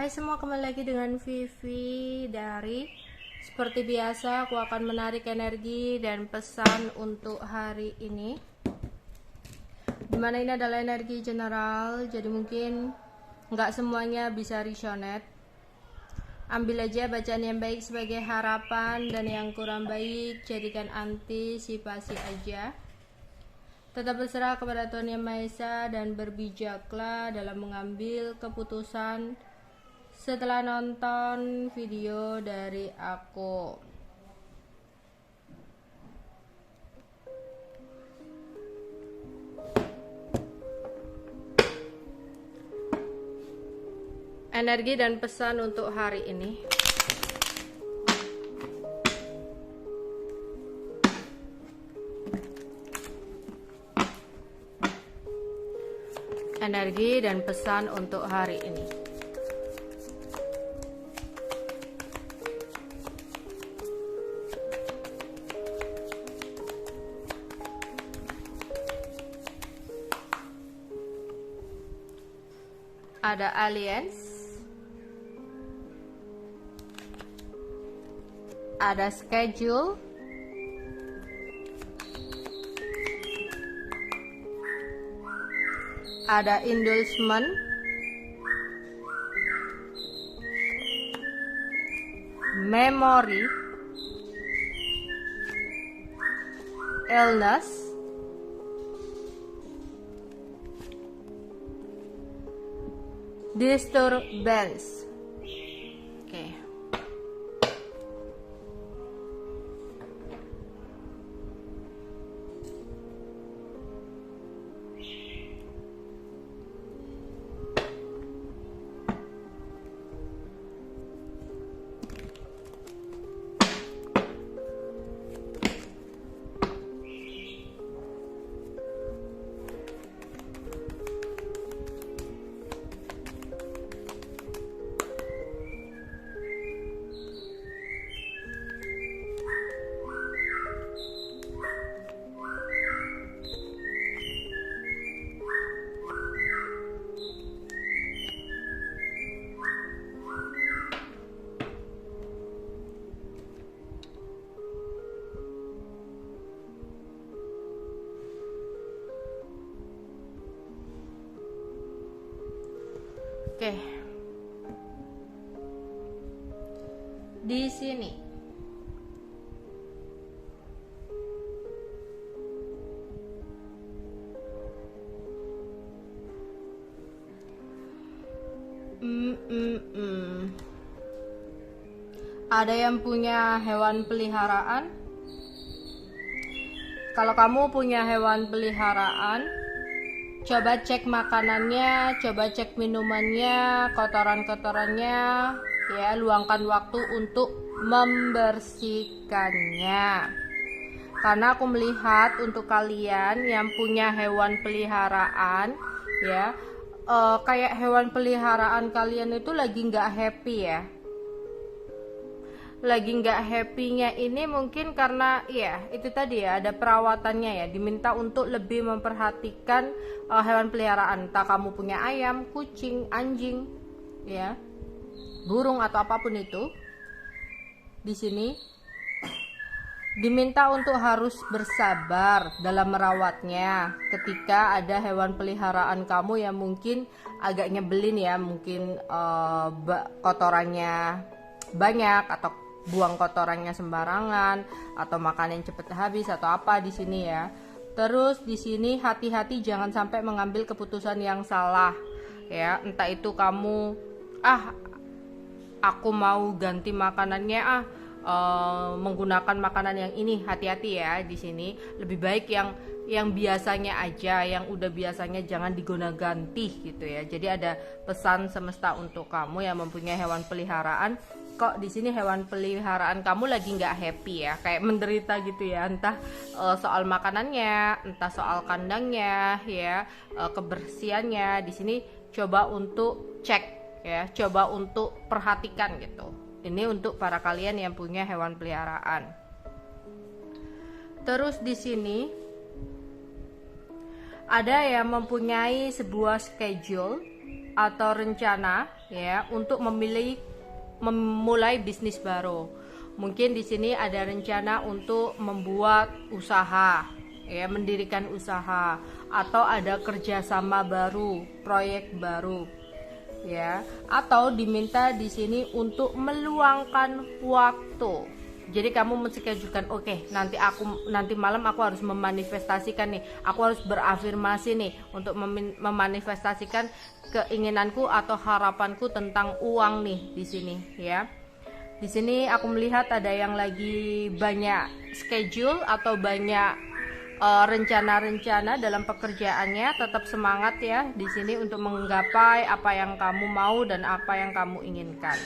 Hai semua, kembali lagi dengan Vivi dari seperti biasa aku akan menarik energi dan pesan untuk hari ini, dimana ini adalah energi general, jadi mungkin nggak semuanya bisa resonate. Ambil aja bacaan yang baik sebagai harapan dan yang kurang baik jadikan antisipasi aja. Tetap berserah kepada Tuhan Yang Maha Esa dan berbijaklah dalam mengambil keputusan setelah nonton video dari aku. Energi dan pesan untuk hari ini. Energi dan pesan untuk hari ini. Ada aliens, ada schedule, ada endorsement, memory, illness, disturbance. Oke. Oke. Di sini ada yang punya hewan peliharaan. Kalau kamu punya hewan peliharaan, coba cek makanannya, coba cek minumannya, kotoran-kotorannya, ya, luangkan waktu untuk membersihkannya. Karena aku melihat untuk kalian yang punya hewan peliharaan, ya, kayak hewan peliharaan kalian itu lagi nggak happy ya. Lagi nggak happy-nya ini mungkin karena ya itu tadi ya, ada perawatannya ya, diminta untuk lebih memperhatikan hewan peliharaan. Entah kamu punya ayam, kucing, anjing, ya, burung atau apapun itu, di sini diminta untuk harus bersabar dalam merawatnya. Ketika ada hewan peliharaan kamu yang mungkin agak nyebelin ya, mungkin kotorannya banyak atau buang kotorannya sembarangan atau makanan cepet habis atau apa di sini ya. Terus di sini hati-hati jangan sampai mengambil keputusan yang salah ya. Entah itu kamu aku mau ganti makanannya menggunakan makanan yang ini, hati-hati ya di sini. Lebih baik yang biasanya aja, yang udah biasanya jangan digonta-ganti gitu ya. Jadi ada pesan semesta untuk kamu yang mempunyai hewan peliharaan. Kok di sini hewan peliharaan kamu lagi nggak happy ya, kayak menderita gitu ya, entah soal makanannya, entah soal kandangnya ya, kebersihannya. Di sini coba untuk cek ya, coba untuk perhatikan gitu. Ini untuk para kalian yang punya hewan peliharaan. Terus di sini ada yang mempunyai sebuah schedule atau rencana ya untuk memulai bisnis baru. Mungkin di sini ada rencana untuk membuat usaha, ya, mendirikan usaha, atau ada kerjasama baru, proyek baru, ya, atau diminta di sini untuk meluangkan waktu. Jadi kamu menschedulekan, oke, nanti malam aku harus memanifestasikan nih, aku harus berafirmasi nih untuk memanifestasikan keinginanku atau harapanku tentang uang nih di sini, ya. Di sini aku melihat ada yang lagi banyak schedule atau banyak rencana-rencana dalam pekerjaannya. Tetap semangat ya di sini untuk menggapai apa yang kamu mau dan apa yang kamu inginkan.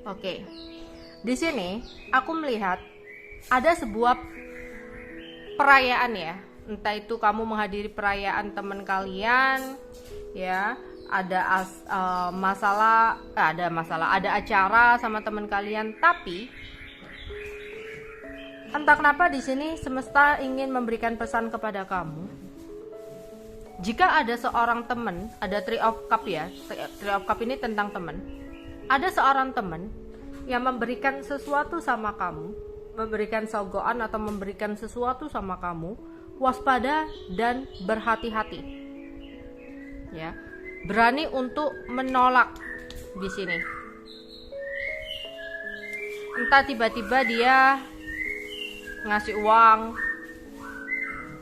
Oke. Di sini aku melihat ada sebuah perayaan ya. Entah itu kamu menghadiri perayaan teman kalian, ya, ada ada acara sama teman kalian, tapi entah kenapa di sini semesta ingin memberikan pesan kepada kamu. Jika ada seorang teman, ada Three of Cup ya. Three of Cup ini tentang teman. Ada seorang teman yang memberikan sesuatu sama kamu, memberikan sogoan atau memberikan sesuatu sama kamu, waspada dan berhati-hati. Ya. Berani untuk menolak di sini. Entah tiba-tiba dia ngasih uang,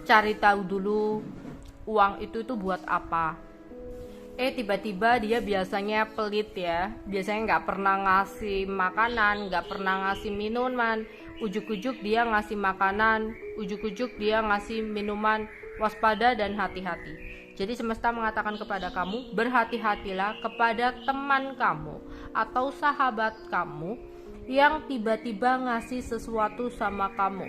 cari tahu dulu uang itu buat apa. Tiba-tiba dia biasanya pelit ya, biasanya nggak pernah ngasih makanan, nggak pernah ngasih minuman, ujuk-ujuk dia ngasih makanan, ujuk-ujuk dia ngasih minuman. Waspada dan hati-hati. Jadi semesta mengatakan kepada kamu, berhati-hatilah kepada teman kamu atau sahabat kamu yang tiba-tiba ngasih sesuatu sama kamu,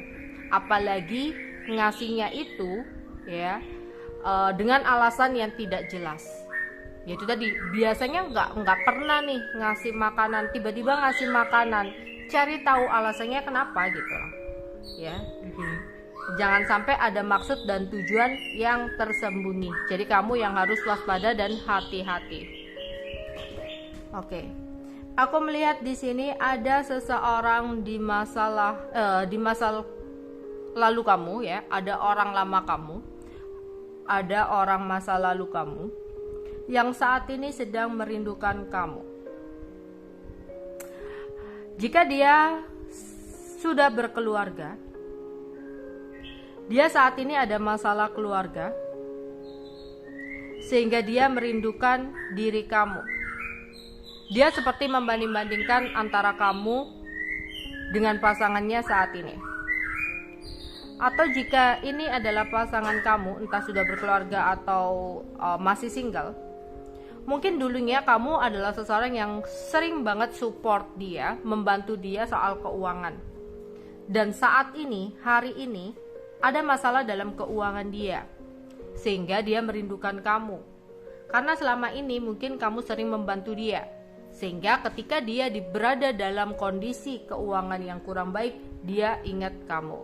apalagi ngasihnya itu ya dengan alasan yang tidak jelas. Yaitu tadi, biasanya nggak pernah nih ngasih makanan, tiba-tiba ngasih makanan, cari tahu alasannya kenapa gitu ya. Jangan sampai ada maksud dan tujuan yang tersembunyi. Jadi kamu yang harus waspada dan hati-hati. Oke. Aku melihat di sini ada seseorang di masa lalu kamu ya, ada orang lama kamu, ada orang masa lalu kamu yang saat ini sedang merindukan kamu. Jika dia sudah berkeluarga, dia saat ini ada masalah keluarga sehingga dia merindukan diri kamu. Dia seperti membanding-bandingkan antara kamu dengan pasangannya saat ini. Atau jika ini adalah pasangan kamu, entah sudah berkeluarga atau masih single, mungkin dulunya kamu adalah seseorang yang sering banget support dia, membantu dia soal keuangan. Dan saat ini, hari ini, ada masalah dalam keuangan dia, sehingga dia merindukan kamu. Karena selama ini mungkin kamu sering membantu dia, sehingga ketika dia berada dalam kondisi keuangan yang kurang baik, dia ingat kamu.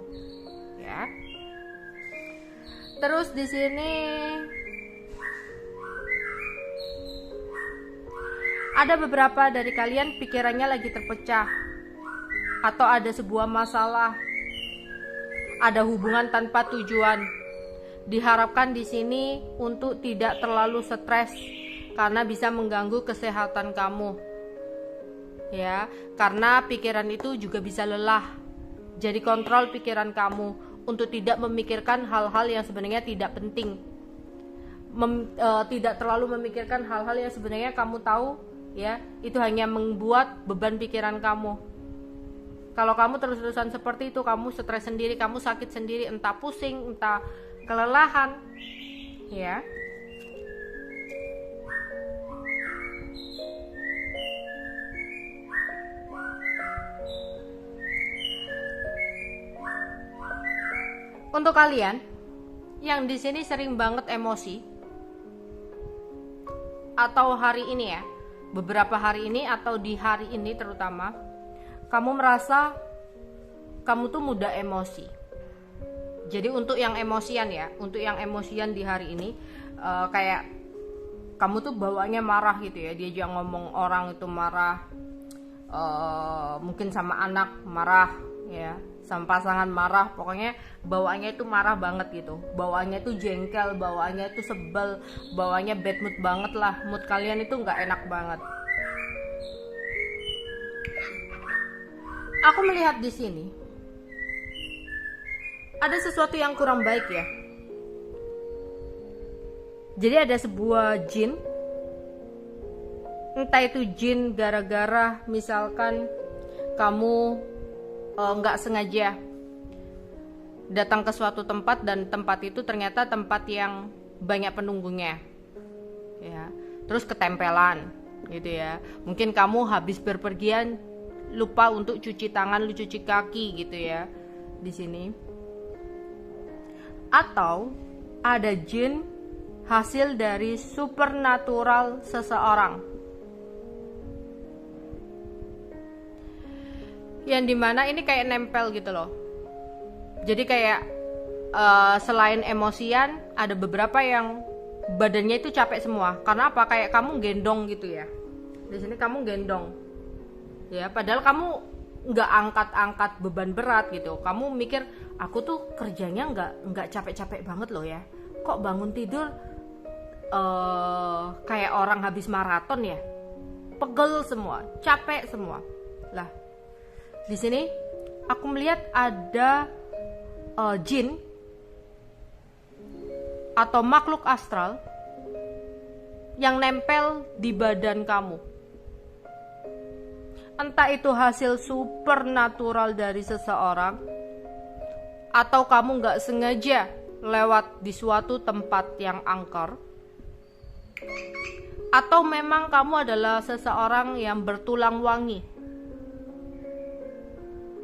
Ya. Terus di sini ada beberapa dari kalian pikirannya lagi terpecah, atau ada sebuah masalah, ada hubungan tanpa tujuan. Diharapkan di sini untuk tidak terlalu stres karena bisa mengganggu kesehatan kamu. Ya, karena pikiran itu juga bisa lelah. Jadi kontrol pikiran kamu untuk tidak memikirkan hal-hal yang sebenarnya tidak penting. Tidak terlalu memikirkan hal-hal yang sebenarnya kamu tahu ya, itu hanya membuat beban pikiran kamu. Kalau kamu terus-terusan seperti itu, kamu stres sendiri, kamu sakit sendiri, entah pusing, entah kelelahan, ya. Untuk kalian yang di sini sering banget emosi, atau hari ini ya, beberapa hari ini atau di hari ini terutama, kamu merasa kamu tuh mudah emosi. Jadi untuk yang emosian ya, untuk yang emosian di hari ini, kayak kamu tuh bawaannya marah gitu ya, diajak ngomong orang itu marah, mungkin sama anak marah ya, sama pasangan marah, pokoknya bawaannya itu marah banget gitu, bawaannya itu jengkel, bawaannya itu sebel, bawaannya bad mood banget lah, mood kalian itu nggak enak banget. Aku melihat di sini ada sesuatu yang kurang baik ya. Jadi ada sebuah jin, entah itu jin gara-gara misalkan kamu nggak sengaja datang ke suatu tempat dan tempat itu ternyata tempat yang banyak penunggunya, ya. Terus ketempelan, gitu ya. Mungkin kamu habis berpergian lupa untuk cuci tangan, lu cuci kaki, gitu ya, di sini. Atau ada jin hasil dari supernatural seseorang, yang dimana ini kayak nempel gitu loh. Jadi kayak selain emosian, ada beberapa yang badannya itu capek semua. Karena apa? Kayak kamu gendong gitu ya. Di sini kamu gendong, ya. Padahal kamu nggak angkat-angkat beban berat gitu. Kamu mikir, aku tuh kerjanya nggak capek-capek banget loh ya. Kok bangun tidur kayak orang habis maraton ya, pegel semua, capek semua. Lah, di sini aku melihat ada jin atau makhluk astral yang nempel di badan kamu. Entah itu hasil supernatural dari seseorang, atau kamu nggak sengaja lewat di suatu tempat yang angker, atau memang kamu adalah seseorang yang bertulang wangi,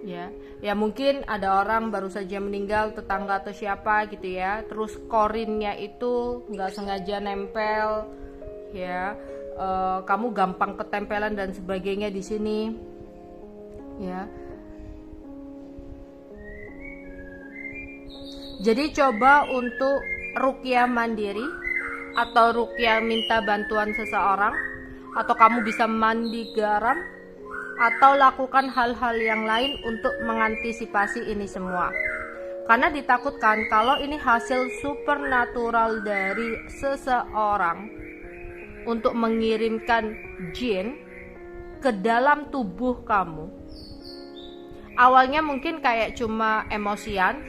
ya mungkin ada orang baru saja meninggal, tetangga atau siapa gitu ya, terus korinnya itu nggak sengaja nempel, ya. Kamu gampang ketempelan dan sebagainya di sini, ya. Jadi coba untuk ruqyah mandiri atau ruqyah minta bantuan seseorang, atau kamu bisa mandi garam, atau lakukan hal-hal yang lain untuk mengantisipasi ini semua. Karena ditakutkan kalau ini hasil supernatural dari seseorang untuk mengirimkan jin ke dalam tubuh kamu. Awalnya mungkin kayak cuma emosian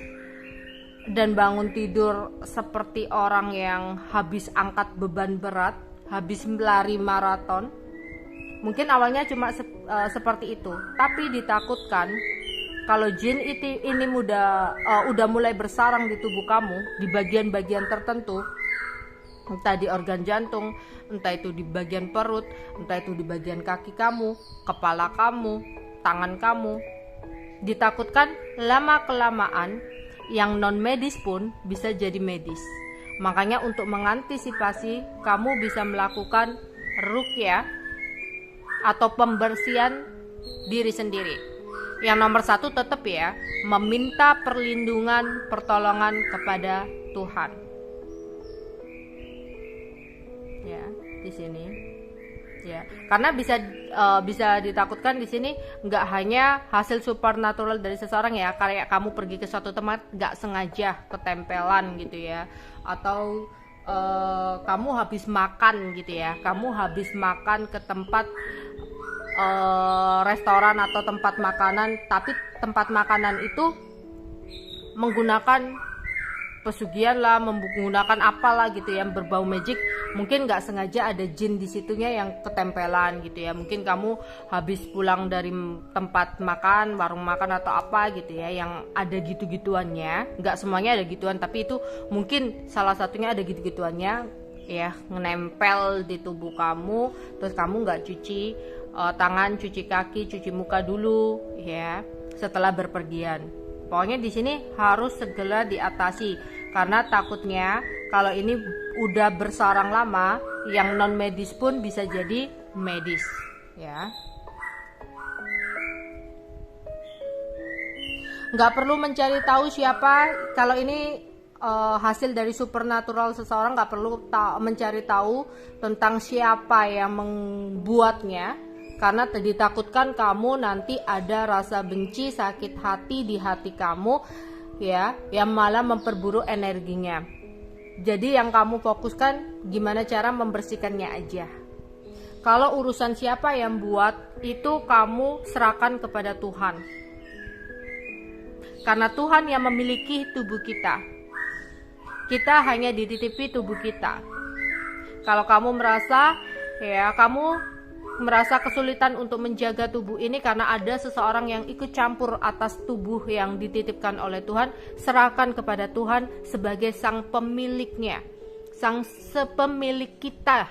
dan bangun tidur seperti orang yang habis angkat beban berat, habis lari maraton. Mungkin awalnya cuma seperti itu, tapi ditakutkan kalau jin ini udah mulai bersarang di tubuh kamu, di bagian-bagian tertentu, entah di organ jantung, entah itu di bagian perut, entah itu di bagian kaki kamu, kepala kamu, tangan kamu. Ditakutkan lama-kelamaan yang non-medis pun bisa jadi medis. Makanya untuk mengantisipasi, kamu bisa melakukan ruqyah atau pembersihan diri sendiri. Yang nomor satu tetap ya, meminta perlindungan, pertolongan kepada Tuhan. Ya, di sini, ya, karena bisa ditakutkan di sini nggak hanya hasil supernatural dari seseorang ya, kayak kamu pergi ke suatu tempat nggak sengaja ketempelan gitu ya, atau kamu habis makan gitu ya, kamu habis makan ke tempat restoran atau tempat makanan, tapi tempat makanan itu menggunakan pesugihan lah, menggunakan apalah gitu yang berbau magic. Mungkin nggak sengaja ada jin di situnya yang ketempelan gitu ya. Mungkin kamu habis pulang dari tempat makan, warung makan atau apa gitu ya, yang ada gitu-gituannya. Nggak semuanya ada gituan, tapi itu mungkin salah satunya ada gitu-gituannya ya, nempel di tubuh kamu. Terus kamu nggak cuci tangan, cuci kaki, cuci muka dulu ya setelah berpergian. Pokoknya di sini harus segera diatasi, karena takutnya kalau ini udah bersarang lama, yang non medis pun bisa jadi medis, ya. Nggak perlu mencari tahu siapa. Kalau ini hasil dari supernatural seseorang, nggak perlu mencari tahu tentang siapa yang membuatnya, karena ditakutkan kamu nanti ada rasa benci, sakit hati di hati kamu, ya, yang malah memperburuk energinya. Jadi yang kamu fokuskan gimana cara membersihkannya aja. Kalau urusan siapa yang buat, itu kamu serahkan kepada Tuhan. Karena Tuhan yang memiliki tubuh kita. Kita hanya dititipi tubuh kita. Kalau kamu merasa kesulitan untuk menjaga tubuh ini karena ada seseorang yang ikut campur atas tubuh yang dititipkan oleh Tuhan, serahkan kepada Tuhan sebagai sang pemiliknya, sang sepemilik kita.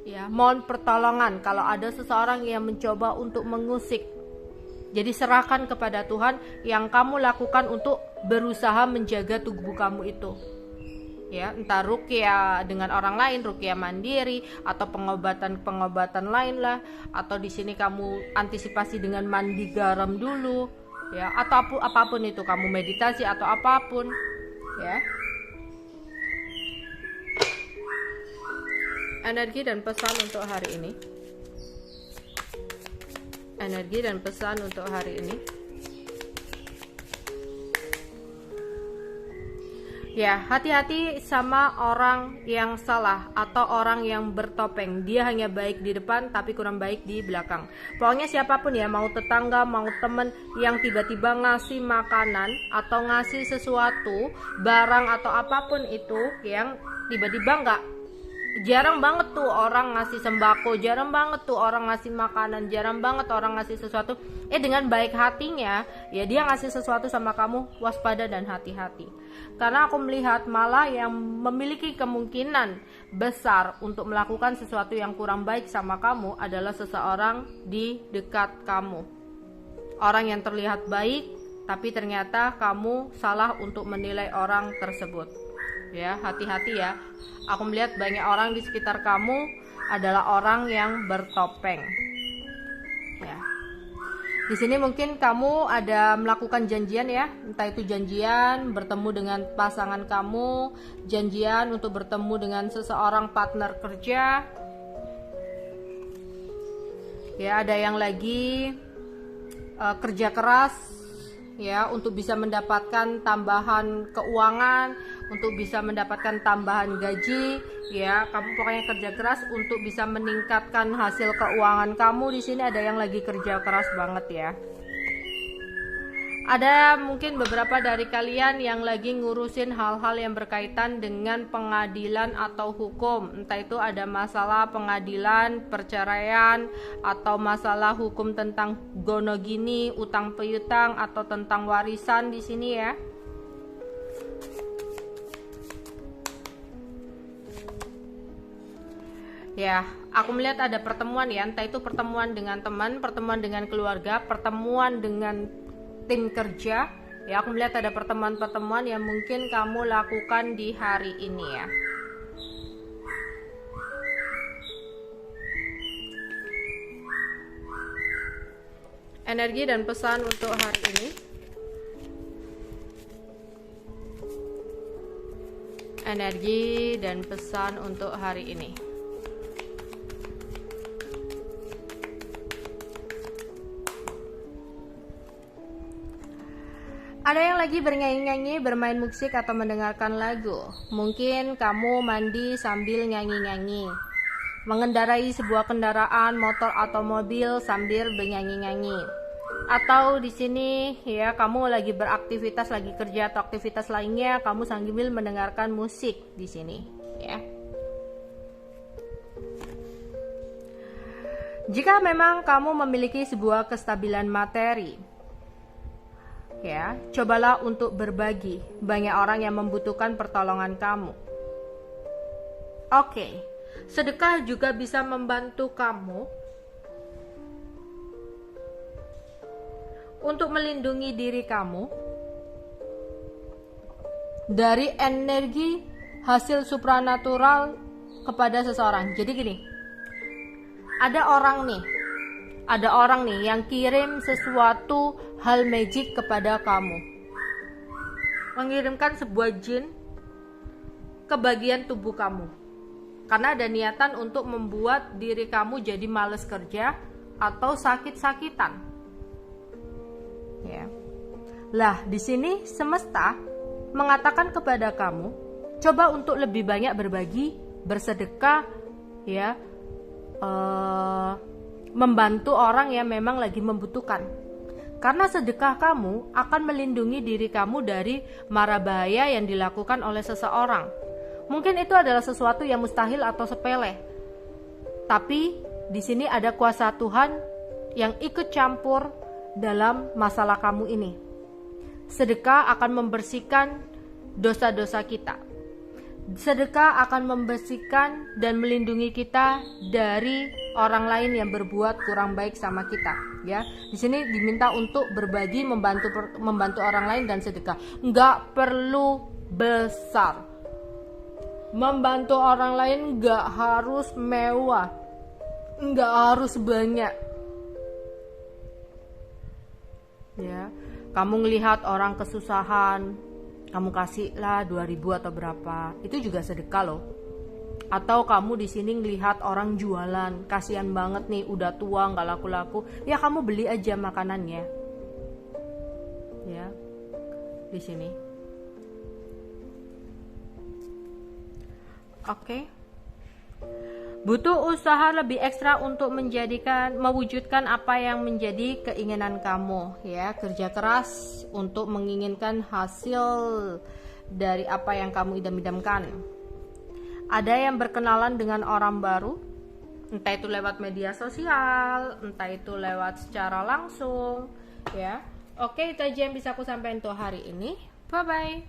Ya, mohon pertolongan kalau ada seseorang yang mencoba untuk mengusik. Jadi serahkan kepada Tuhan yang kamu lakukan untuk berusaha menjaga tubuh kamu itu. Ya, entah ruqyah dengan orang lain, ruqyah mandiri, atau pengobatan lain lah, atau di sini kamu antisipasi dengan mandi garam dulu, ya, atau apapun itu, kamu meditasi atau apapun, ya. Energi dan pesan untuk hari ini. Energi dan pesan untuk hari ini. Ya, hati-hati sama orang yang salah atau orang yang bertopeng. Dia hanya baik di depan tapi kurang baik di belakang. Pokoknya siapapun ya, mau tetangga, mau temen yang tiba-tiba ngasih makanan atau ngasih sesuatu, barang atau apapun itu yang tiba-tiba jarang banget tuh orang ngasih sembako, jarang banget tuh orang ngasih makanan, jarang banget orang ngasih sesuatu. Dengan baik hatinya, ya dia ngasih sesuatu sama kamu, waspada dan hati-hati. Karena aku melihat malah yang memiliki kemungkinan besar untuk melakukan sesuatu yang kurang baik sama kamu adalah seseorang di dekat kamu. Orang yang terlihat baik, tapi ternyata kamu salah untuk menilai orang tersebut. Ya, hati-hati ya. Aku melihat banyak orang di sekitar kamu adalah orang yang bertopeng. Ya. Di sini mungkin kamu ada melakukan janjian ya, entah itu janjian bertemu dengan pasangan kamu, janjian untuk bertemu dengan seseorang partner kerja. Ya, ada yang lagi kerja keras ya untuk bisa mendapatkan tambahan keuangan, untuk bisa mendapatkan tambahan gaji, ya. Kamu pokoknya kerja keras untuk bisa meningkatkan hasil keuangan kamu. Di sini ada yang lagi kerja keras banget ya. Ada mungkin beberapa dari kalian yang lagi ngurusin hal-hal yang berkaitan dengan pengadilan atau hukum. Entah itu ada masalah pengadilan, perceraian, atau masalah hukum tentang gonogini, utang piutang, atau tentang warisan di sini ya. Ya, aku melihat ada pertemuan ya, entah itu pertemuan dengan teman, pertemuan dengan keluarga, pertemuan dengan tim kerja. Ya, aku melihat ada pertemuan-pertemuan yang mungkin kamu lakukan di hari ini ya. Energi dan pesan untuk hari ini. Energi dan pesan untuk hari ini. Ada yang lagi bernyanyi-nyanyi, bermain musik atau mendengarkan lagu. Mungkin kamu mandi sambil nyanyi-nyanyi, mengendarai sebuah kendaraan, motor atau mobil sambil bernyanyi-nyanyi. Atau di sini ya kamu lagi beraktivitas, lagi kerja atau aktivitas lainnya, kamu sambil mendengarkan musik di sini ya. Jika memang kamu memiliki sebuah kestabilan materi, ya, cobalah untuk berbagi. Banyak orang yang membutuhkan pertolongan kamu. Oke, sedekah juga bisa membantu kamu untuk melindungi diri kamu dari energi hasil supranatural kepada seseorang. Jadi gini, ada orang nih yang kirim sesuatu hal magic kepada kamu. mengirimkan sebuah jin ke bagian tubuh kamu. Karena ada niatan untuk membuat diri kamu jadi males kerja atau sakit-sakitan. Ya. Lah, di sini semesta mengatakan kepada kamu, coba untuk lebih banyak berbagi, bersedekah, ya, membantu orang yang memang lagi membutuhkan. Karena sedekah kamu akan melindungi diri kamu dari mara bahaya yang dilakukan oleh seseorang. Mungkin itu adalah sesuatu yang mustahil atau sepele. Tapi di sini ada kuasa Tuhan yang ikut campur dalam masalah kamu ini. Sedekah akan membersihkan dosa-dosa kita. Sedekah akan membersihkan dan melindungi kita dari orang lain yang berbuat kurang baik sama kita, ya. Di sini diminta untuk berbagi, membantu orang lain dan sedekah. Nggak perlu besar. Membantu orang lain nggak harus mewah, nggak harus banyak. Ya, kamu ngelihat orang kesusahan, kamu kasihlah 2.000 atau berapa, itu juga sedekah loh. Atau kamu di sini ngelihat orang jualan, kasihan banget nih, udah tua nggak laku-laku, ya kamu beli aja makanannya. Ya, di sini. Oke. Butuh usaha lebih ekstra untuk mewujudkan apa yang menjadi keinginan kamu, ya. Kerja keras untuk menginginkan hasil dari apa yang kamu idam-idamkan. Ada yang berkenalan dengan orang baru, entah itu lewat media sosial, entah itu lewat secara langsung, ya. Oke, itu aja yang bisa aku sampaikan untuk hari ini. Bye bye.